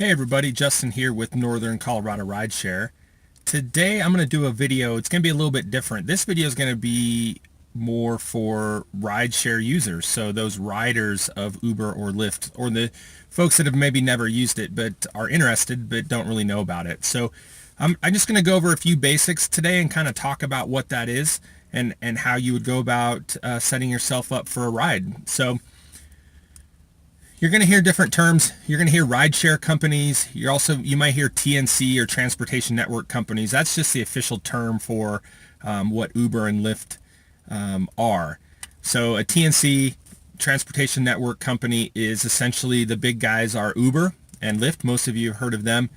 Hey everybody, Justin here with Northern Colorado Rideshare. Today I'm going to do a video. It's going to be a little bit different. This video is going to be more for rideshare users, so those riders of Uber or Lyft, or the folks that have maybe never used it but are interested but don't really know about it. So I'm just going to go over a few basics today and kind of talk about what that is and how you would go about setting yourself up for a ride. So you're going to hear different terms. You're going to hear rideshare companies. You might hear TNC or transportation network companies. That's just the official term for what Uber and Lyft are. So a TNC, transportation network company, is essentially the big guys are Uber and Lyft. Most of you have heard of them.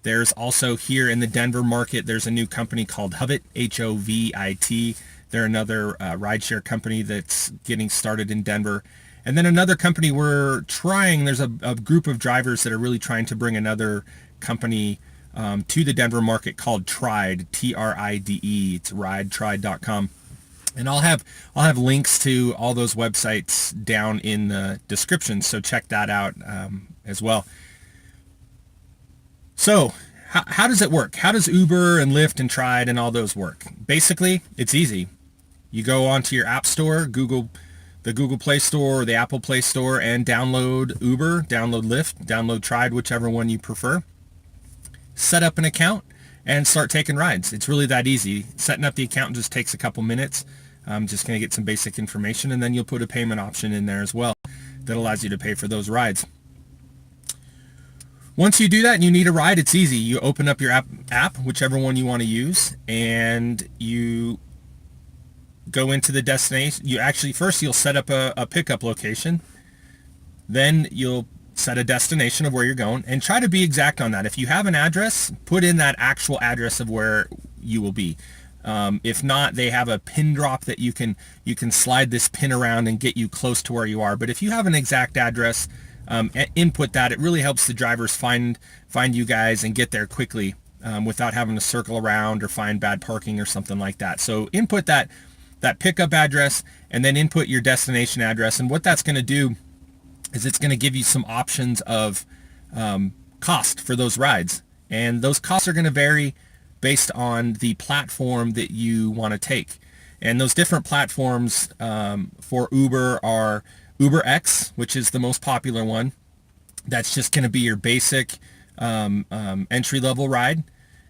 There's also here in the Denver market, there's a new company called Hovit, H-O-V-I-T. They're another rideshare company that's getting started in Denver. And then another company there's a group of drivers that are really trying to bring another company to the Denver market called Tride, T-R-I-D-E. It's ridetride.com. And I'll have links to all those websites down in the description, so check that out as well. So how does it work? How does Uber and Lyft and Tride and all those work? Basically, it's easy. You go onto your app store, the Google Play Store or the Apple Play Store, and download Uber, download Lyft, download Tride, whichever one you prefer. Set up an account and start taking rides. It's really that easy. Setting up the account just takes a couple minutes. I'm just going to get some basic information, and then you'll put a payment option in there as well that allows you to pay for those rides. Once you do that and you need a ride, it's easy. You open up your app, whichever one you want to use, and you go into the destination. You'll set up a pickup location. Then you'll set a destination of where you're going and try to be exact on that. If you have an address, put in that actual address of where you will be. If not, they have a pin drop that you can slide this pin around and get you close to where you are. But if you have an exact address, input that. It really helps the drivers find you guys and get there quickly without having to circle around or find bad parking or something like that. So input that pickup address and then input your destination address. And what that's going to do is it's going to give you some options of cost for those rides. And those costs are going to vary based on the platform that you want to take. And those different platforms for Uber are UberX, which is the most popular one. That's just going to be your basic entry-level ride.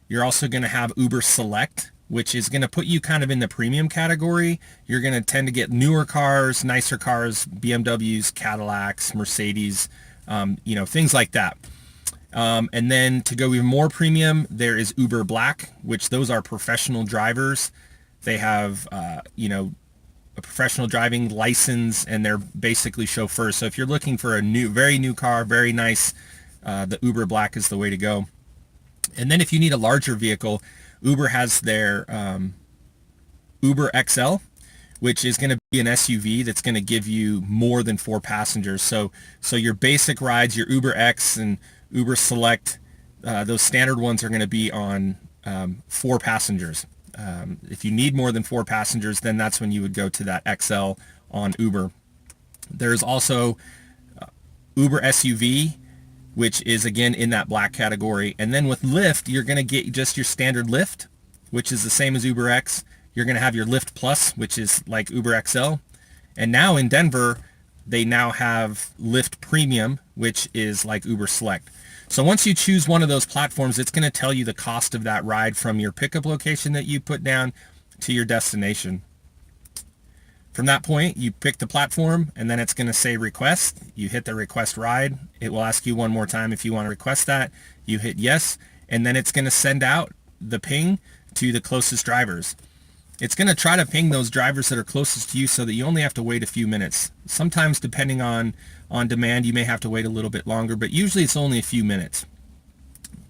You're also going to have Uber Select, which is going to put you kind of in the premium category. You're going to tend to get newer cars, nicer cars, BMWs, Cadillacs, Mercedes, things like that. And then to go even more premium, there is Uber Black, which those are professional drivers. They have, a professional driving license, and they're basically chauffeurs. So if you're looking for a very new car, very nice, the Uber Black is the way to go. And then if you need a larger vehicle, Uber has their Uber XL, which is going to be an SUV that's going to give you more than 4 passengers. So your basic rides, your Uber X and Uber Select, those standard ones are going to be on 4 passengers. If you need more than 4 passengers, then that's when you would go to that XL on Uber. There's also Uber SUV, which is again in that black category. And then with Lyft, you're going to get just your standard Lyft, which is the same as Uber X. You're going to have your Lyft Plus, which is like Uber XL. And now in Denver, they now have Lyft Premium, which is like Uber Select. So once you choose one of those platforms, it's going to tell you the cost of that ride from your pickup location that you put down to your destination. From that point, you pick the platform, and then it's going to say request. You hit the request ride. It will ask you one more time if you want to request that. You hit yes, and then it's going to send out the ping to the closest drivers. It's going to try to ping those drivers that are closest to you so that you only have to wait a few minutes. Sometimes, depending on demand, you may have to wait a little bit longer, but usually it's only a few minutes.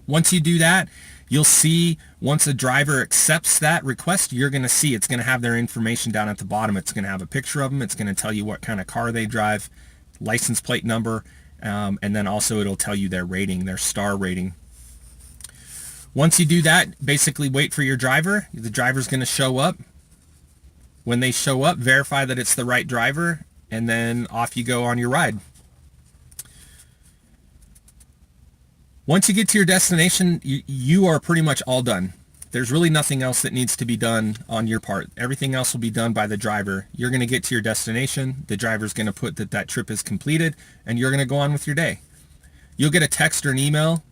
Once you do that, you'll see once a driver accepts that request, you're going to see it's going to have their information down at the bottom. It's going to have a picture of them. It's going to tell you what kind of car they drive, license plate number, and then also it'll tell you their rating, their star rating. Once you do that, basically wait for your driver. The driver's going to show up. When they show up, verify that it's the right driver, and then off you go on your ride. Once you get to your destination, you are pretty much all done. There's really nothing else that needs to be done on your part. Everything else will be done by the driver. You're going to get to your destination. The driver's going to put that trip is completed, and you're going to go on with your day. You'll get a text or an email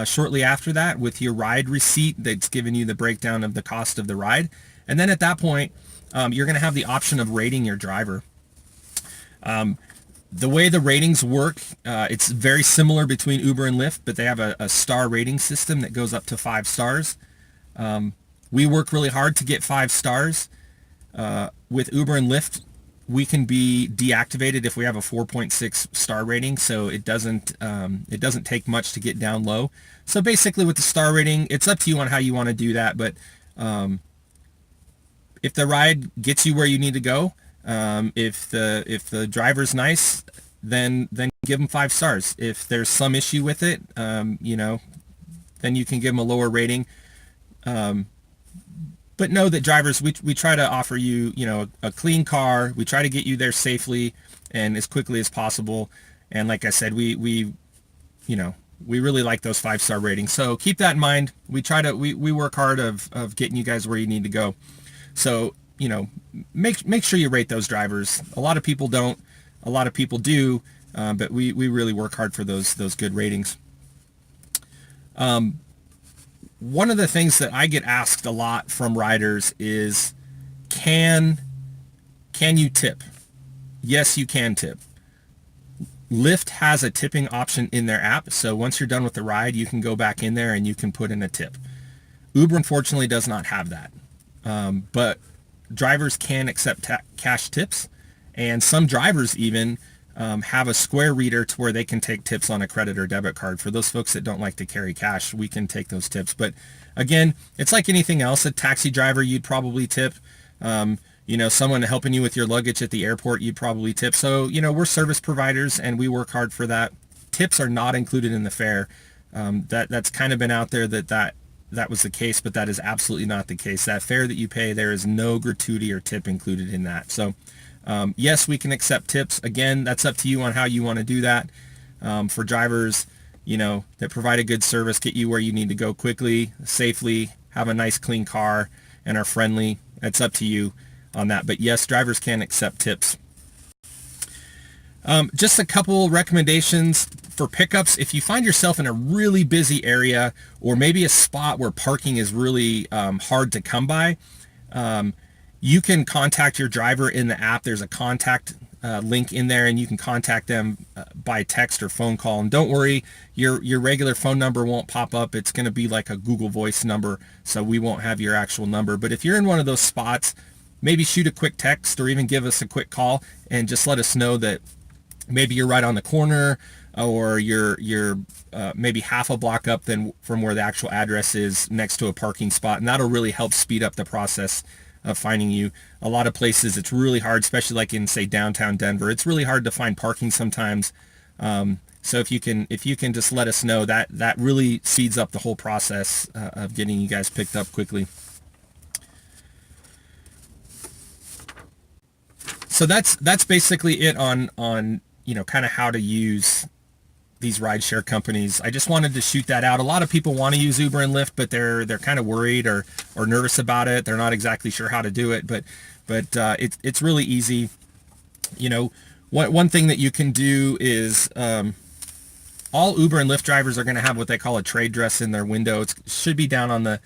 shortly after that with your ride receipt that's giving you the breakdown of the cost of the ride. And then at that point, you're going to have the option of rating your driver. The way the ratings work, it's very similar between Uber and Lyft, but they have a star rating system that goes up to 5 stars. We work really hard to get 5 stars. With Uber and Lyft, we can be deactivated if we have a 4.6 star rating, so it doesn't take much to get down low. So basically with the star rating, it's up to you on how you want to do that, but if the ride gets you where you need to go, if the driver's nice, then give them 5 stars. If there's some issue with it, then you can give them a lower rating. But know that drivers, we try to offer you, a clean car. We try to get you there safely and as quickly as possible. And like I said, we really like those 5-star ratings. So keep that in mind. We work hard of getting you guys where you need to go. So, make sure you rate those drivers. A lot of people don't, a lot of people do, but we really work hard for those good ratings. One of the things that I get asked a lot from riders is, can you tip? Yes, you can tip. Lyft has a tipping option in their app, so once you're done with the ride, you can go back in there and you can put in a tip. Uber, unfortunately, does not have that. But drivers can accept cash tips, and some drivers even have a Square reader to where they can take tips on a credit or debit card. For those folks that don't like to carry cash, we can take those tips. But again, it's like anything else. A taxi driver, you'd probably tip. Someone helping you with your luggage at the airport, you'd probably tip. So, we're service providers and we work hard for that. Tips are not included in the fare. That's kind of been out there that was the case, but that is absolutely not the case. That fare that you pay, there is no gratuity or tip included in that. So yes, we can accept tips. Again, that's up to you on how you want to do that. For drivers, that provide a good service, get you where you need to go quickly, safely, have a nice clean car, and are friendly. It's up to you on that. But yes, drivers can accept tips. Just a couple recommendations for pickups. If you find yourself in a really busy area or maybe a spot where parking is really hard to come by, you can contact your driver in the app. There's a contact link in there, and you can contact them by text or phone call. And don't worry, your regular phone number won't pop up. It's going to be like a Google Voice number, so we won't have your actual number. But if you're in one of those spots, maybe shoot a quick text or even give us a quick call and just let us know that maybe you're right on the corner, or you're maybe half a block up from where the actual address is, next to a parking spot, and that'll really help speed up the process of finding you. A lot of places it's really hard, especially like in, say, downtown Denver. It's really hard to find parking sometimes. So if you can just let us know, that really speeds up the whole process of getting you guys picked up quickly. So that's basically it on kind of how to use these rideshare companies. I just wanted to shoot that out. A lot of people want to use Uber and Lyft, but they're kind of worried or nervous about it. They're not exactly sure how to do it, but it's really easy. One thing that you can do is all Uber and Lyft drivers are going to have what they call a trade dress in their window. It should be down on the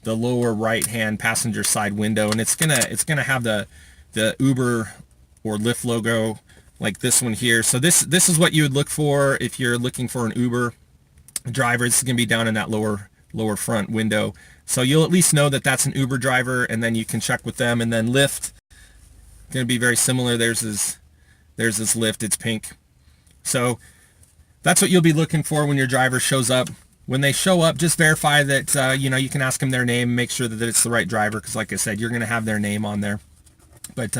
lower right hand passenger side window, and it's gonna have the Uber or Lyft logo, like this one here. So this is what you would look for if you're looking for an Uber driver. This is going to be down in that lower front window. So you'll at least know that that's an Uber driver, and then you can check with them. And then Lyft, going to be very similar. There's this Lyft. It's pink. So that's what you'll be looking for when your driver shows up. When they show up, just verify that you can ask them their name, make sure that it's the right driver, because like I said, you're going to have their name on there. But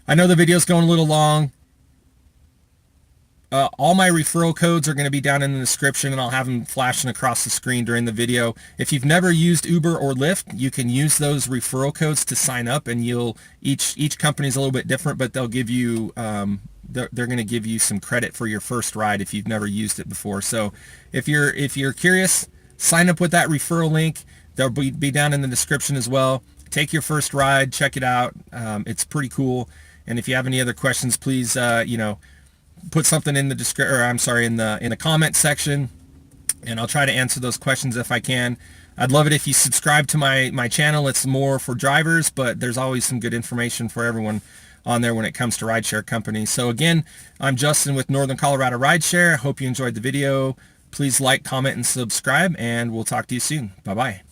I know the video's going a little long. All my referral codes are going to be down in the description, and I'll have them flashing across the screen during the video. If you've never used Uber or Lyft, you can use those referral codes to sign up, and each company is a little bit different, but they'll give you they're going to give you some credit for your first ride if you've never used it before. So if you're curious, sign up with that referral link. They'll be down in the description as well. Take your first ride, check it out. It's pretty cool. And if you have any other questions, please put something in the in the comment section, and I'll try to answer those questions if I can. I'd love it if you subscribe to my channel. It's more for drivers, but there's always some good information for everyone on there when it comes to rideshare companies. So again, I'm Justin with Northern Colorado Rideshare. Hope you enjoyed the video. Please like, comment, and subscribe, and we'll talk to you soon. Bye-bye.